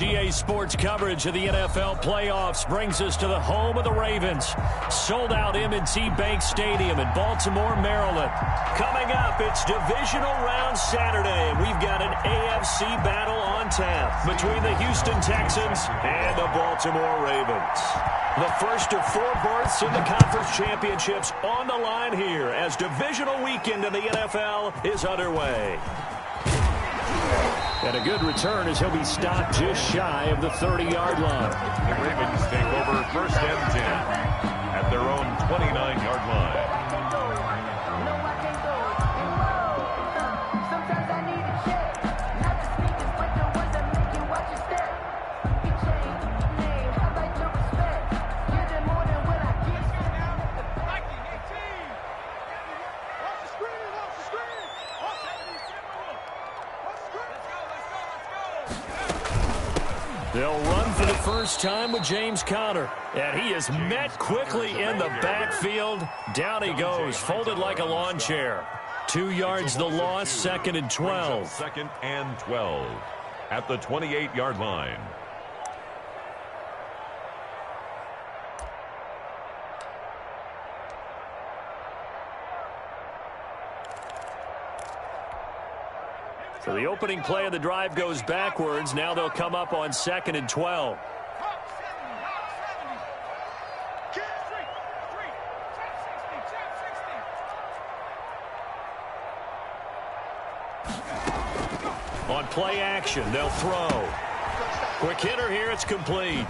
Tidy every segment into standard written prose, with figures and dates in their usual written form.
USDA Sports coverage of the NFL playoffs brings us to the home of the Ravens. Sold out M&T Bank Stadium in Baltimore, Maryland. Coming up, it's divisional round Saturday. We've got an AFC battle on tap between the Houston Texans and the Baltimore Ravens. The first of 4 berths in the conference championships on the line here as divisional weekend in the NFL is underway. And a good return as he'll be stopped just shy of the 30-yard line. The Ravens take over first and 10 at their own 29-yard line. They'll run for the first time with James Conner. And he is met quickly in the backfield. Down he goes, folded like a lawn chair. 2 yards the loss, 2nd and 12. 2nd and 12 at the 28-yard line. So the opening play of the drive goes backwards. Now they'll come up on 2nd and 12. On play action, they'll throw. Quick hitter here, it's complete.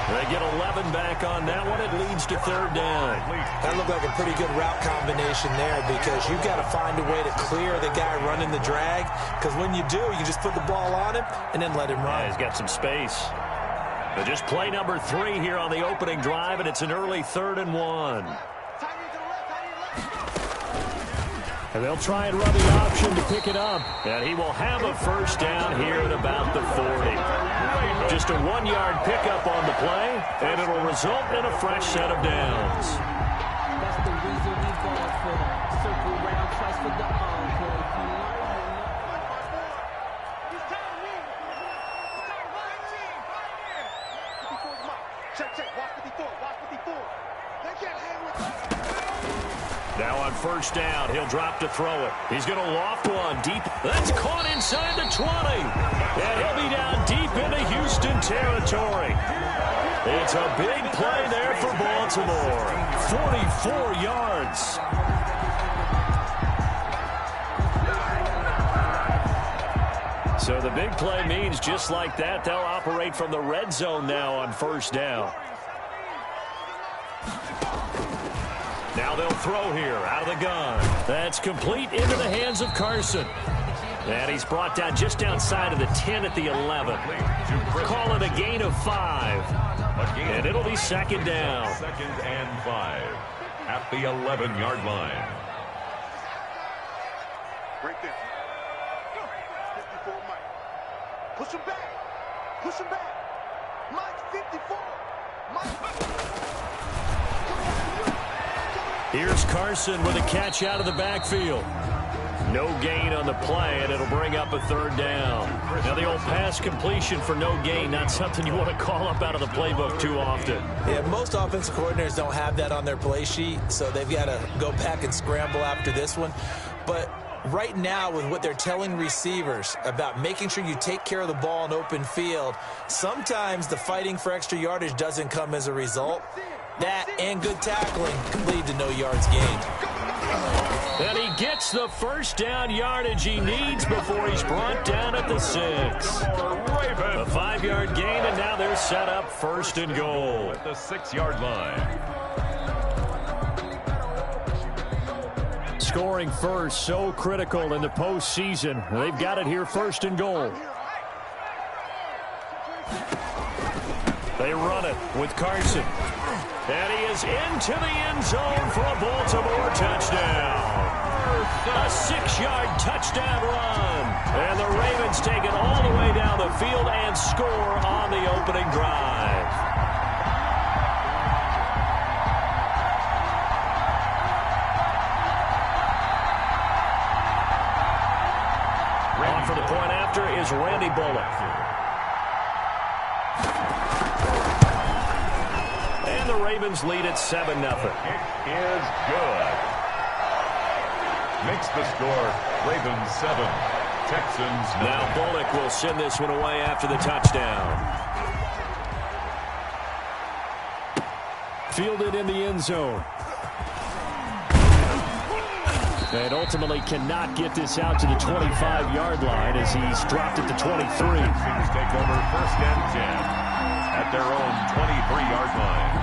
They get 11 back on that one. It leads to 3rd down. That looked like a pretty good route combination there because you've got to find a way to clear the guy running the drag because when you do, you just put the ball on him and then let him run. Yeah, he's got some space. But just play number 3 here on the opening drive, and it's an early 3rd and 1. And they'll try and run the option to pick it up. And he will have a first down here at about the 40. Just a 1-yard pickup on the play, and it'll result in a fresh set of downs. That's the reason we go for circle round, trust for the encore. Now on first down, he'll drop to throw it. He's going to loft one deep. That's caught inside the 20. And he'll be down deep into Houston territory. It's a big play there for Baltimore. 44 yards. So the big play means just like that, they'll operate from the red zone now on first down. Now they'll throw here out of the gun. That's complete into the hands of Carson. And he's brought down just outside of the 10 at the 11. Call it a gain of 5. And it'll be 2nd down. 2nd and 5 at the 11-yard line. Right there. 54 Mike. Push him back. Push him back. Mike 54. Mike. Here's Carson with a catch out of the backfield. No gain on the play, and it'll bring up a 3rd down. Now, the old pass completion for no gain, not something you want to call up out of the playbook too often. Yeah, most offensive coordinators don't have that on their play sheet, so they've got to go back and scramble after this one. But right now, with what they're telling receivers about making sure you take care of the ball in open field, sometimes the fighting for extra yardage doesn't come as a result. That and good tackling can lead to no yards gained. And he gets the first down yardage he needs before he's brought down at the 6. A 5-yard gain, and now they're set up 1st and goal. At the 6-yard line. Scoring first, so critical in the postseason. They've got it here 1st and goal. They run it with Carson. And he is into the end zone for a Baltimore touchdown. A 6-yard touchdown run. And the Ravens take it all the way down the field and score on the opening drive. Here's Randy Bullock. And the Ravens lead at 7-0. Kick is good. Makes the score Ravens 7, Texans 9. Now Bullock will send this one away after the touchdown. Fielded in the end zone. And ultimately cannot get this out to the 25-yard line as he's dropped it to 23. Texans take over 1st and 10 at their own 23-yard line.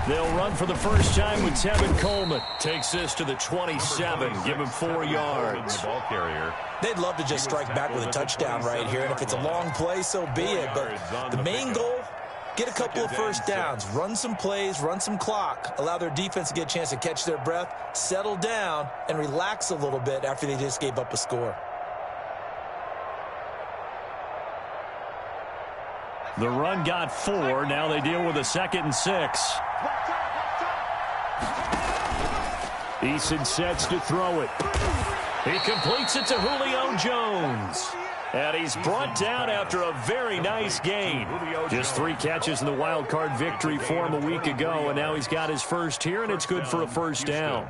They'll run for the first time with Tevin Coleman. Takes this to the 27. Give him 4 yards. The ball carrier. They'd love to just strike back with a touchdown right here, and if it's a long play, so be it. But the main goal, get a couple of first downs, run some plays, run some clock, allow their defense to get a chance to catch their breath, settle down, and relax a little bit after they just gave up a score. The run got 4. Now they deal with a 2nd and 6. Eason sets to throw it. He completes it to Julio Jones. And he's brought down after a very nice gain. Just 3 catches in the wild card victory for him a week ago, and now he's got his first here, and it's good for a first down.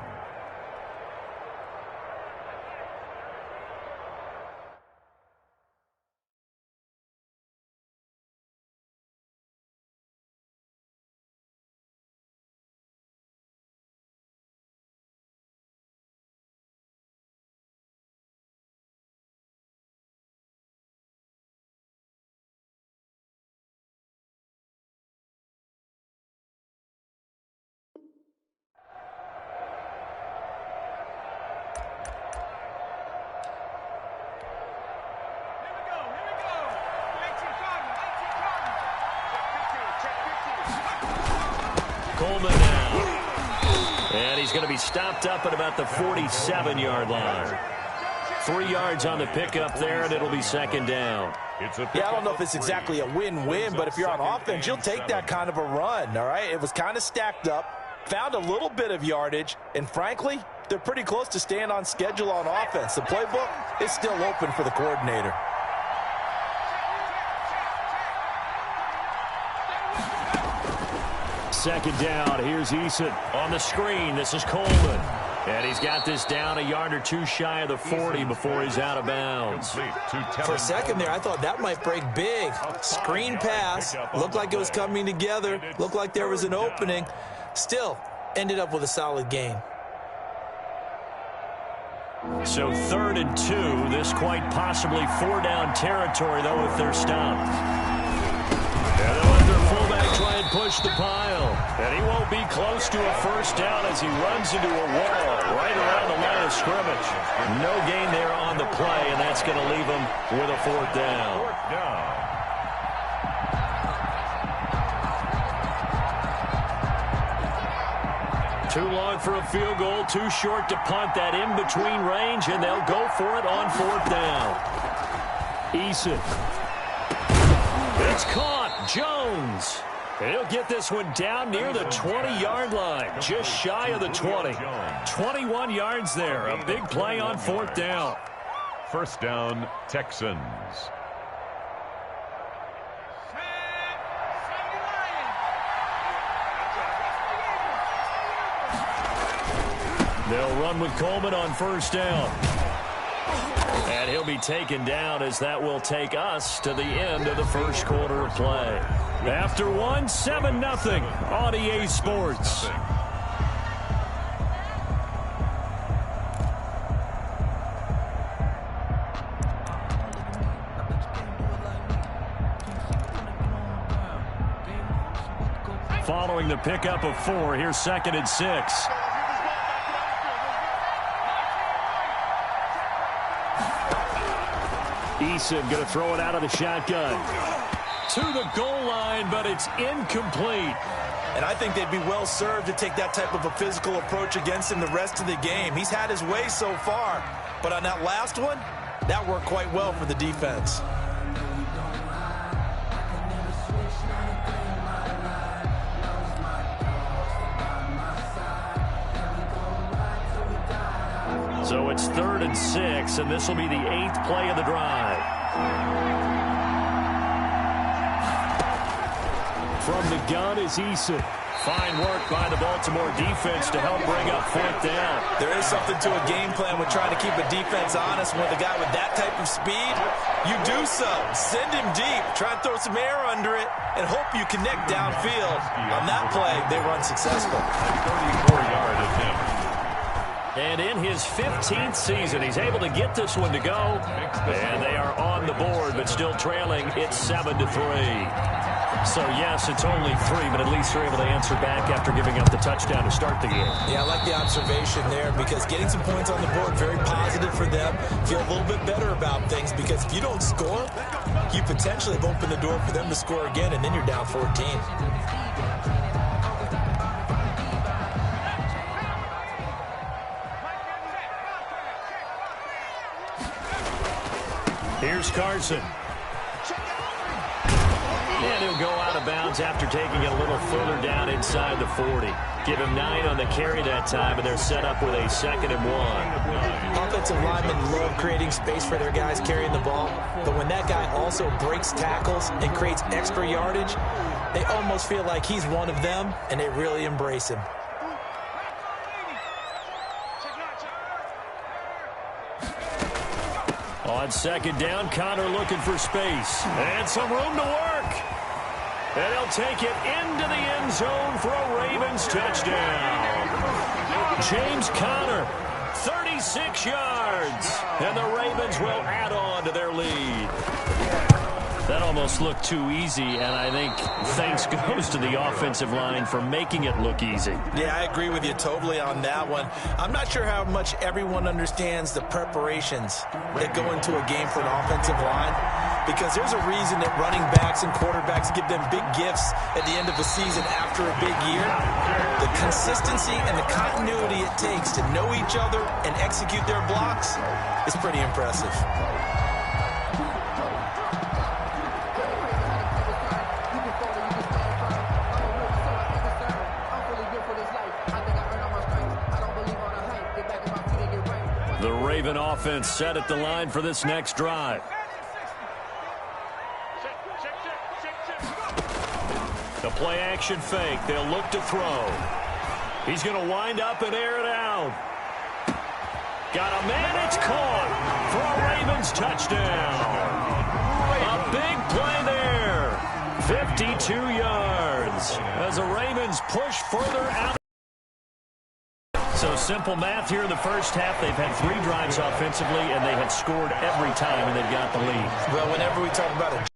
Coleman now. And he's going to be stopped up at about the 47-yard line. 3 yards on the pickup there, and it'll be 2nd down. Yeah, I don't know if it's exactly a win-win, but if you're on offense, you'll take that kind of a run, all right? It was kind of stacked up, found a little bit of yardage, and frankly, they're pretty close to staying on schedule on offense. The playbook is still open for the coordinator. Second down. Here's Eason on the screen. This is Coleman. And he's got this down a yard or 2 shy of the 40 before he's out of bounds. For a second there, I thought that might break big. Screen pass. Looked like it was coming together. Looked like there was an opening. Still, ended up with a solid gain. So 3rd and 2. This quite possibly 4-down territory, though, if they're stopped. And they'll let their fullback try and push the pile. And he won't be close to a first down as he runs into a wall right around the line of scrimmage. No gain there on the play, and that's going to leave him with a 4th down. Too long for a field goal, too short to punt. That in-between range, and they'll go for it on 4th down. Eason. It's caught. Jones. He'll get this one down near the 20-yard line, just shy of the 20. 21 yards there. A big play on 4th down. First down, Texans. They'll run with Coleman on 1st down. And he'll be taken down as that will take us to the end of the first quarter of play. After 1, 7-0 on EA Sports. Following the pickup of 4, here's 2nd and 6. Eason going to throw it out of the shotgun. To the goal line, but it's incomplete. And I think they'd be well served to take that type of a physical approach against him the rest of the game. He's had his way so far, but on that last one, that worked quite well for the defense. So it's 3rd and 6, and this will be the 8th play of the drive. From the gun is Eason. Fine work by the Baltimore defense to help bring up 4th down. There is something to a game plan with trying to keep a defense honest. With a guy with that type of speed, you do so. Send him deep. Try and throw some air under it and hope you connect downfield. On that play, they were unsuccessful. 34-yard attempt. And in his 15th season, he's able to get this one to go. And they are on the board, but still trailing. It's 7-3. So, yes, it's only 3, but at least they're able to answer back after giving up the touchdown to start the game. Yeah, I like the observation there because getting some points on the board, very positive for them. Feel a little bit better about things because if you don't score, you potentially have opened the door for them to score again, and then you're down 14. Here's Carson. And he'll go out of bounds after taking it a little further down inside the 40. Give him 9 on the carry that time, and they're set up with a 2nd and 1. Offensive linemen love creating space for their guys carrying the ball, but when that guy also breaks tackles and creates extra yardage, they almost feel like he's one of them, and they really embrace him. On 2nd down, Connor looking for space. And some room to work. And he'll take it into the end zone for a Ravens touchdown. James Conner, 36 yards. And the Ravens will add on to their lead. That almost looked too easy, and I think thanks goes to the offensive line for making it look easy. Yeah, I agree with you totally on that one. I'm not sure how much everyone understands the preparations that go into a game for an offensive line, because there's a reason that running backs and quarterbacks give them big gifts at the end of a season after a big year. The consistency and the continuity it takes to know each other and execute their blocks is pretty impressive. The Raven offense set at the line for this next drive. The play action fake. They'll look to throw. He's going to wind up and air it out. Got a man. It's caught for a Ravens touchdown. A big play there. 52 yards as the Ravens push further out. So simple math here in the first half. They've had 3 drives offensively, and they have scored every time, and they've got the lead. Well, whenever we talk about it,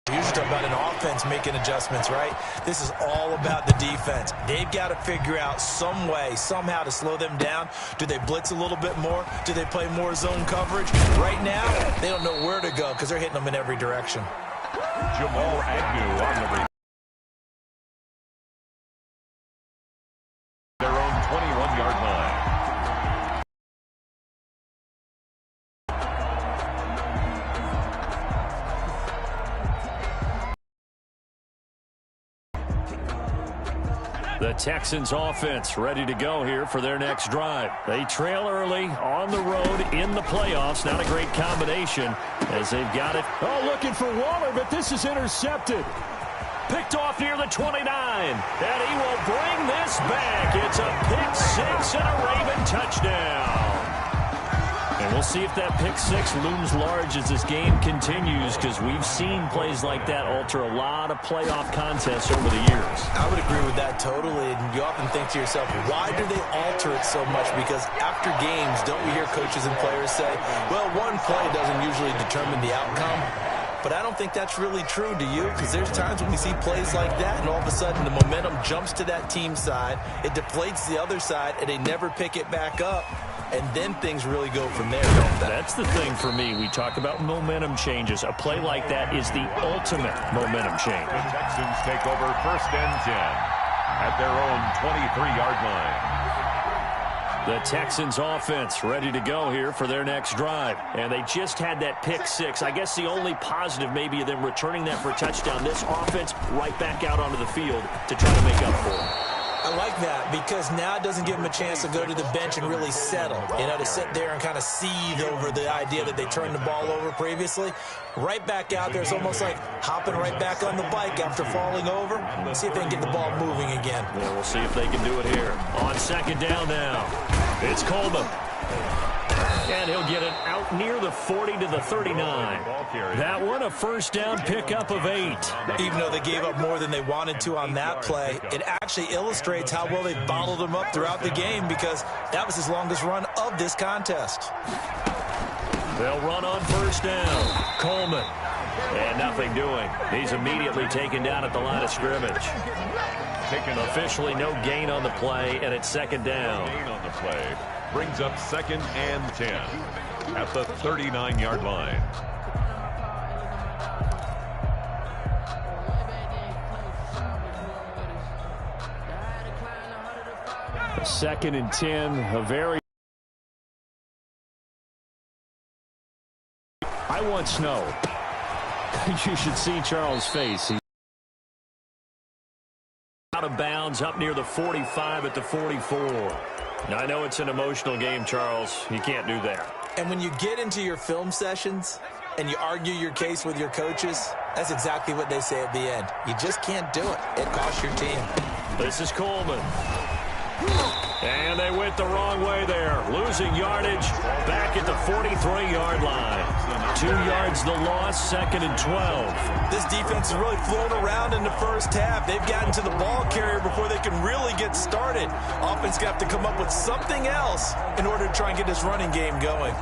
we usually talk about an offense making adjustments, right? This is all about the defense. They've got to figure out some way, somehow to slow them down. Do they blitz a little bit more? Do they play more zone coverage? Right now, they don't know where to go because they're hitting them in every direction. Jamal Agnew on the return. Their own 21-yard line. The Texans offense ready to go here for their next drive. They trail early on the road in the playoffs. Not a great combination as they've got it. Oh, looking for Waller, but this is intercepted. Picked off near the 29, and he will bring this back. It's a pick 6 and a Raven touchdown. And we'll see if that pick 6 looms large as this game continues, because we've seen plays like that alter a lot of playoff contests over the years. I would agree with that totally. And you often think to yourself, why do they alter it so much? Because after games, don't we hear coaches and players say, well, one play doesn't usually determine the outcome? but I don't think that's really true, do you? Because there's times when we see plays like that, and all of a sudden the momentum jumps to that team side, it deflates the other side, and they never pick it back up, and then things really go from there, don't they? That's the thing for me. We talk about momentum changes. A play like that is the ultimate momentum change. The Texans take over 1st and 10 at their own 23-yard line. The Texans offense ready to go here for their next drive. And they just had that pick six. I guess the only positive maybe of them returning that for a touchdown. This offense right back out onto the field to try to make up for it. I like that because now it doesn't give them a chance to go to the bench and really settle, you know, to sit there and kind of seethe over the idea that they turned the ball over previously. Right back out there, it's almost like hopping right back on the bike after falling over. Let's see if they can get the ball moving again. Yeah, we'll see if they can do it here. On 2nd down now, it's Coleman. And he'll get it out near the 40 to the 39. That one a 1st down pickup of 8. Even though they gave up more than they wanted to on that play, it actually illustrates how well they bottled them up throughout the game because that was his longest run of this contest. They'll run on 1st down. Coleman. And nothing doing. He's immediately taken down at the line of scrimmage. Officially no gain on the play, and it's 2nd down. Gain on the play brings up 2nd and 10 at the 39-yard line. Second and 10, a very... I want snow. You should see Charles' face. He's out of bounds up near the 45 at the 44. Now, I know it's an emotional game, Charles. You can't do that. And when you get into your film sessions and you argue your case with your coaches, that's exactly what they say at the end. You just can't do it. It costs your team. This is Coleman. And they went the wrong way there. Losing yardage back at the 43-yard line. 2 yards the loss, 2nd and 12. This defense is really flown around in the first half. They've gotten to the ball carrier before they can really get started. Offense got to come up with something else in order to try and get this running game going.